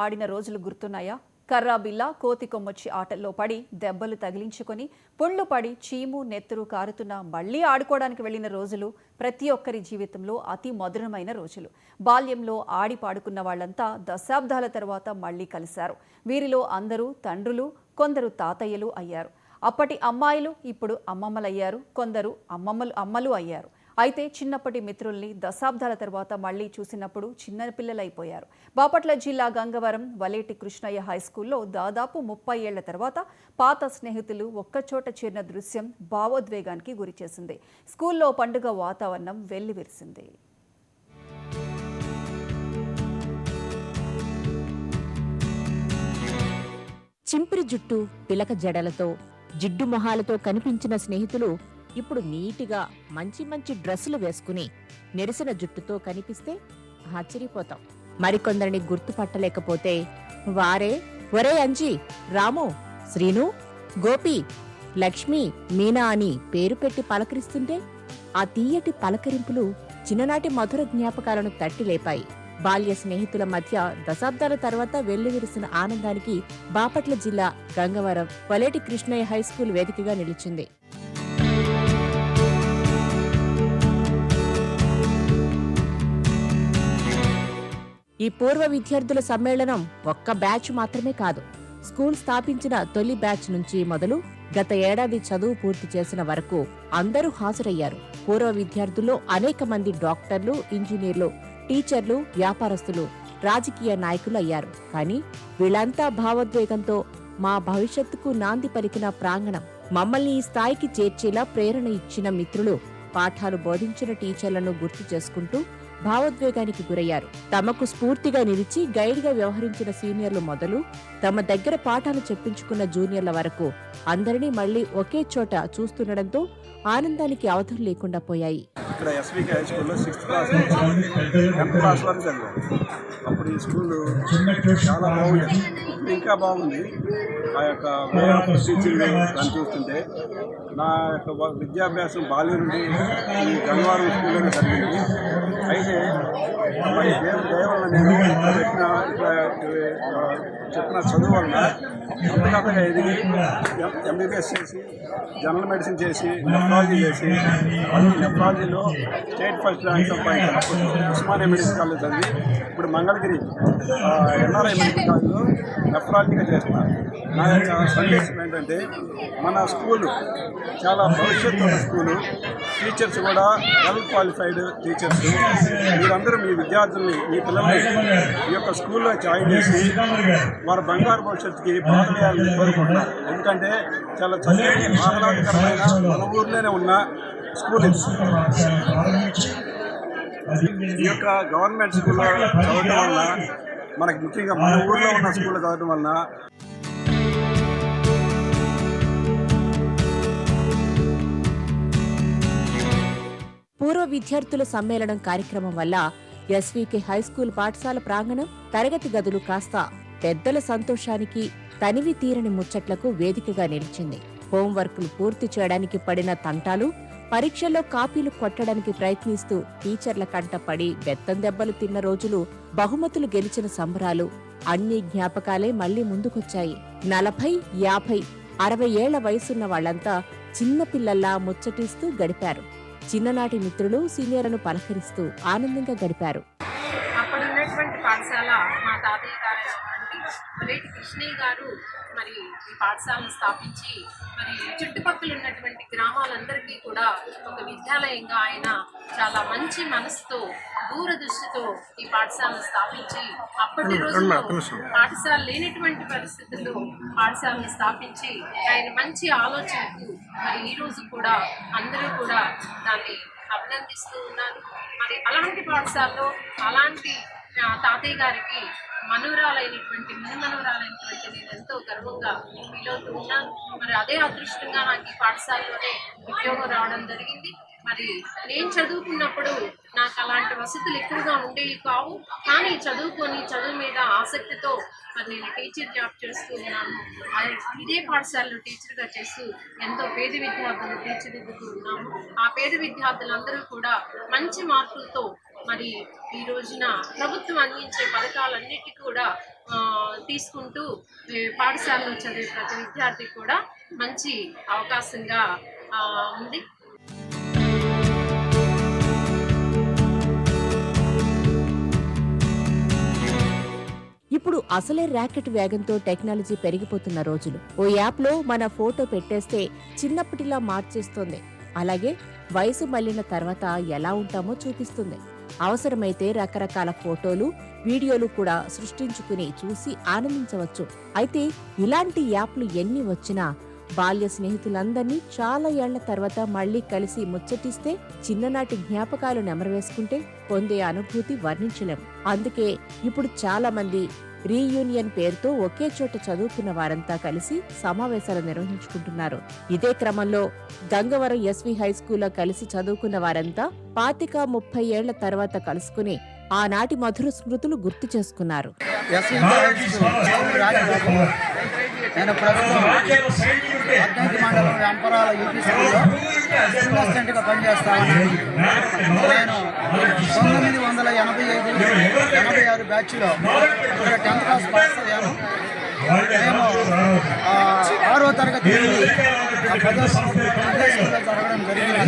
ఆడిన రోజులు గుర్తున్నాయా? కర్రా బిల్ల, కోతి కొమ్మొచ్చి ఆటల్లో పడి దెబ్బలు తగిలించుకొని పుండ్లు పడి చీము నెత్తురు కారుతున్న మళ్లీ ఆడుకోవడానికి వెళ్లిన రోజులు ప్రతి ఒక్కరి జీవితంలో అతి మధురమైన రోజులు. బాల్యంలో ఆడి పాడుకున్న వాళ్లంతా దశాబ్దాల తర్వాత మళ్లీ కలిశారు. వీరిలో అందరూ తండ్రులు, కొందరు తాతయ్యలు అయ్యారు. అప్పటి అమ్మాయిలు ఇప్పుడు అమ్మమ్మలయ్యారు, కొందరు అమ్మలు అయ్యారు. అయితే చిన్నప్పటి మిత్రుల్ని దశాబ్దాల తర్వాత మళ్లీ చూసినప్పుడు చిన్నపిల్లలైపోయారు. బాపట్ల జిల్లా గంగవరం వలేటి కృష్ణయ్య హైస్కూల్లో దాదాపు 30 ఏళ్ల తర్వాత పాత స్నేహితులు ఒక్కచోట చేరిన దృశ్యం భావోద్వేగానికి గురిచేసింది. స్కూల్లో పండుగ వాతావరణం వెల్లివిరిసింది. చింపిరి జుట్టు, పిలక జడలతో, జిడ్డు మొహాలతో కనిపించిన స్నేహితులు ఇప్పుడు నీటిగా మంచి మంచి డ్రెస్సులు వేసుకుని నెరిసిన జుట్టుతో కనిపిస్తే ఆశ్చర్యపోతాం. మరికొందరిని గుర్తుపట్టలేకపోతే వారే ఒరే అంజీ, రాము, శ్రీను, గోపి, లక్ష్మి, మీనా అని పేరు పెట్టి పలకరిస్తుంటే ఆ తీయటి పలకరింపులు చిన్ననాటి మధుర జ్ఞాపకాలను తట్టిలేపాయి. బాల్య స్నేహితుల మధ్య దశాబ్దాల తర్వాత వెల్లివిరిసిన ఆనందానికి బాపట్ల జిల్లా గంగవరం వలేటి కృష్ణయ్య హైస్కూల్ వేదికగా నిలిచింది. ఈ పూర్వ విద్యార్థుల సమ్మేళనం ఒక్క బ్యాచ్ మాత్రమే కాదు. స్కూల్ స్థాపించిన తొలి బ్యాచ్ నుంచి మొదలు గత ఏడాది చదువు పూర్తి చేసిన వరకు అందరూ హాజరయ్యారు. పూర్వ విద్యార్థుల్లో అనేక మంది డాక్టర్లు, ఇంజనీర్లు, టీచర్లు, వ్యాపారస్తులు, రాజకీయ నాయకులు అయ్యారు. కానీ వీళ్ళంతా భావోద్వేగంతో మా భవిష్యత్తుకు నాంది పలికిన ప్రాంగణం, మమ్మల్ని ఈ స్థాయికి చేర్చేలా ప్రేరణ ఇచ్చిన మిత్రులు, పాఠాలు బోధించిన టీచర్లను గుర్తు చేసుకుంటూ భావోద్వేగానికి గురయ్యారు. తమకు స్ఫూర్తిగా నిలిచి గైడ్గా వ్యవహరించిన సీనియర్లు మొదలు తమ దగ్గర పాఠాలు చెప్పించుకున్న జూనియర్ల వరకు అందరినీ మళ్లీ ఒకే చోట చూస్తుండడంతో ఆనందానికి అవధులు లేకుండా పోయాయి. ఇక్కడ ఎస్వికే హై స్కూల్లో 6th క్లాస్ నుంచి 10th క్లాస్ వరకు చదివాను. అప్పుడు ఈ స్కూల్ చాలా బాగుంది, ఇంకా బాగుంది. ఆ యొక్క టీచింగ్ దాన్ని చూస్తుంటే నా యొక్క విద్యాభ్యాసం బాల్యం నుండి ఈ గంగవరం స్కూల్లోనే జరిగింది. అయితే మరి దేవల్ల నేను చెప్పిన చదువు వలన అంతకంతగా ఎదిగి ఎంబీబీఎస్ చేసి, జనరల్ మెడిసిన్ చేసి, నెఫ్రాలజీ చేసి, నెఫ్రాలజీలో స్టేట్ ఫస్ట్ ర్యాంక్ సంపాదించినప్పుడు ఉస్మానియా మెడికల్ కాలేజ్ చదివి ఇప్పుడు మంగళగిరి ఎన్ఆర్ఐ మెడికల్ కాలేజ్లో నెఫ్రాలజీగా చేస్తున్నాను. నా యొక్క సందేశం ఏంటంటే మన స్కూలు చాలా భవిష్యత్తు ఉన్న స్కూలు, టీచర్స్ కూడా వెల్ క్వాలిఫైడ్ టీచర్స్. మీరందరూ మీ విద్యార్థుల్ని, మీ పిల్లల్ని ఈ యొక్క స్కూల్లో జాయిన్ చేసి వారి బంగారు భవిష్యత్తుకి పాఠాలని కోరుకుంటున్నారు. ఎందుకంటే చాలా చక్కటి ఆహ్లాదకరమైన మన ఊర్లోనే ఉన్న స్కూల్. ఈ యొక్క గవర్నమెంట్ స్కూల్లో చదవడం వలన, మనకి ముఖ్యంగా మన ఊర్లో ఉన్న స్కూల్లో చదవడం వలన పూర్వ విద్యార్థుల సమ్మేళనం కార్యక్రమం వల్ల ఎస్వీకే హైస్కూల్ పాఠశాల ప్రాంగణం, తరగతి గదులు కాస్త పెద్దల సంతోషానికి, తనివి తీరని ముచ్చట్లకు వేదికగా నిలిచింది. హోంవర్క్లు పూర్తి చేయడానికి పడిన తంటాలు, పరీక్షల్లో కాపీలు కొట్టడానికి ప్రయత్నిస్తూ టీచర్ల కంట పడి బెత్తం దెబ్బలు తిన్న రోజులు, బహుమతులు గెలిచిన సంబరాలు, అన్ని జ్ఞాపకాలే మళ్లీ ముందుకొచ్చాయి. 40, 50, 60 ఏళ్ల వయసున్న వాళ్లంతా చిన్నపిల్లల్లా ముచ్చటిస్తూ గడిపారు. చిన్ననాటి మిత్రులు సీనియర్లను పలకరిస్తూ ఆనందంగా గడిపారు. అప్పుడున్నటువంటి పాఠశాల మా తాతయ్య గారు వలేటి కృష్ణయ్య గారు మరి ఈ పాఠశాలను స్థాపించి మరి చుట్టుపక్కల ఉన్నటువంటి గ్రామాలందరికీ కూడా ఒక విద్యాలయంగా ఆయన చాలా మంచి మనసుతో, దూరదృష్టితో ఈ పాఠశాలను స్థాపించి, అప్పటి రోజుల్లో పాఠశాల లేనటువంటి పరిస్థితుల్లో పాఠశాలను స్థాపించి ఆయన మంచి ఆలోచనకు మరి ఈ రోజు కూడా అందరూ కూడా దాన్ని అభినందిస్తూ ఉన్నారు. మరి అలాంటి పాఠశాలలో అలాంటి తాతయ్య గారికి మనవరాలైనటువంటి నేను ఎంతో గర్వంగా ఫీల్ అవుతూ ఉన్నాను. మరి అదే అదృష్టంగా నాకు ఈ పాఠశాలలోనే ఉద్యోగం రావడం జరిగింది. మరి నేను చదువుకున్నప్పుడు నాకు అలాంటి వసతులు ఎక్కువగా ఉండేవి కావు. కానీ చదువు మీద ఆసక్తితో మరి నేను టీచర్ జాబ్ చేస్తూ ఉన్నాను. ఇదే పాఠశాలలో టీచర్గా చేస్తూ ఎంతో పేద విద్యార్థులు తీర్చిదిద్దుతూ ఉన్నాము. ఆ పేద విద్యార్థులందరూ కూడా మంచి మార్కులతో మరి ఈ రోజున ప్రభుత్వం అందించే పథకాలన్నిటి కూడా తీసుకుంటూ పాఠశాలలో చదివే ప్రతి విద్యార్థికి కూడా మంచి అవకాశంగా ఉంది. ఇప్పుడు అసలే ర్యాకెట్ వేగంతో టెక్నాలజీ పెరిగిపోతున్న రోజులు. ఓ యాప్లో మన ఫోటో పెట్టేస్తే చిన్నప్పటిలా మార్చేస్తుంది. అలాగే వయసు మళ్ళిన తర్వాత ఎలా ఉంటామో చూపిస్తుంది. అవసరమైతే రకరకాల ఫోటోలు, వీడియోలు కూడా సృష్టించుకుని చూసి ఆనందించవచ్చు. అయితే ఇలాంటి యాప్లు ఎన్ని వచ్చినా బాల్య స్నేహితులందర్నీ చాలా ఏళ్ల తర్వాత మళ్లీ కలిసి ముచ్చటిస్తే, చిన్ననాటి జ్ఞాపకాలు నెమరవేసుకుంటే పొందే అనుభూతి వర్ణించలేం. అందుకే ఇప్పుడు చాలా మంది రీయూనియన్ పేరుతో ఒకే చోట చదువుకున్న వారంతా కలిసి సమావేశాలు నిర్వహించుకుంటున్నారు. ఇదే క్రమంలో గంగవరం ఎస్వి హైస్కూల్లో కలిసి చదువుకున్న వారంతా 25-30 ఏళ్ల తర్వాత కలుసుకుని ఆనాటి మధుర స్మృతులు గుర్తు చేసుకున్నారు. నేను ప్రస్తుతం అద్దంకి మండలం వెంపరాల యూపీ స్కూల్లో అసిస్టెంట్గా పనిచేస్తాను. నేను 1985-86 బ్యాచ్లో ఇక్కడ 10th క్లాస్ పాస్ అయ్యాను. మేము 6వ తరగతి స్కూల్లో జరగడం జరిగింది.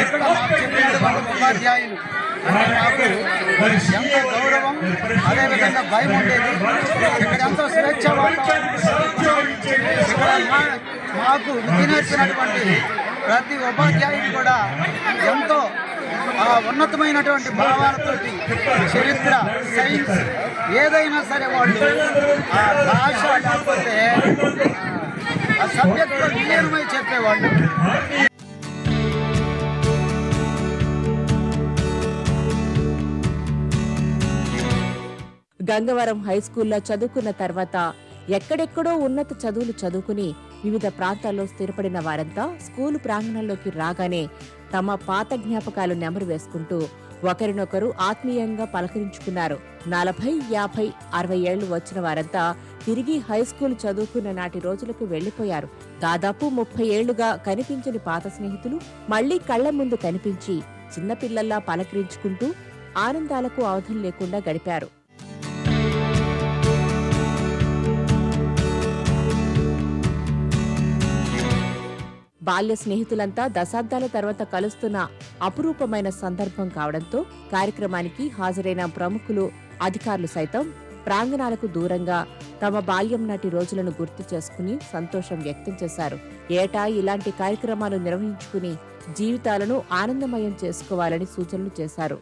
ఇక్కడ మాకు చెప్పినటువంటి ఉపాధ్యాయులు అంటే నాకు ఎంతో గౌరవం, అదేవిధంగా భయం ఉండేది. ఇక్కడ ఎంతో స్వేచ్ఛ వాతావరణం. ఇక్కడ మాకు విధి నేర్పినటువంటి ప్రతి ఉపాధ్యాయుడు కూడా ఎంతో ఉన్నతమైనటువంటి భావాలతోటి చరిత్ర, సైన్స్ ఏదైనా సరే వాళ్ళు ఆ భాష లేకపోతే ఆ సబ్జెక్టులో విలీనమై చెప్పేవాళ్ళు. గంగవరం హైస్కూల్లో చదువుకున్న తర్వాత ఎక్కడెక్కడో ఉన్నత చదువులు చదువుకుని వివిధ ప్రాంతాల్లో స్థిరపడిన వారంతా స్కూలు ప్రాంగణంలోకి రాగానే తమ పాత జ్ఞాపకాలు నెమరు వేసుకుంటూ ఒకరినొకరు ఆత్మీయంగా పలకరించుకున్నారు. 40, 50, 60 ఏళ్లు వచ్చిన వారంతా తిరిగి హైస్కూల్ చదువుకున్న నాటి రోజులకు వెళ్లిపోయారు. దాదాపు 30 ఏళ్లుగా కనిపించని పాత స్నేహితులు మళ్లీ కళ్ల ముందు కనిపించి చిన్నపిల్లల్లా పలకరించుకుంటూ ఆనందాలకు అవధులు లేకుండా గడిపారు. బాల్య స్నేహితులంతా దశాబ్దాల తర్వాత కలుస్తున్న అపురూపమైన సందర్భం కావడంతో కార్యక్రమానికి హాజరైన ప్రముఖులు, అధికారులు సైతం ప్రాంగణాలకు దూరంగా తమ బాల్యం నాటి రోజులను గుర్తు చేసుకుని సంతోషం వ్యక్తం చేశారు. ఏటా ఇలాంటి కార్యక్రమాలు నిర్వహించుకుని జీవితాలను ఆనందమయం చేసుకోవాలని సూచనలు చేశారు.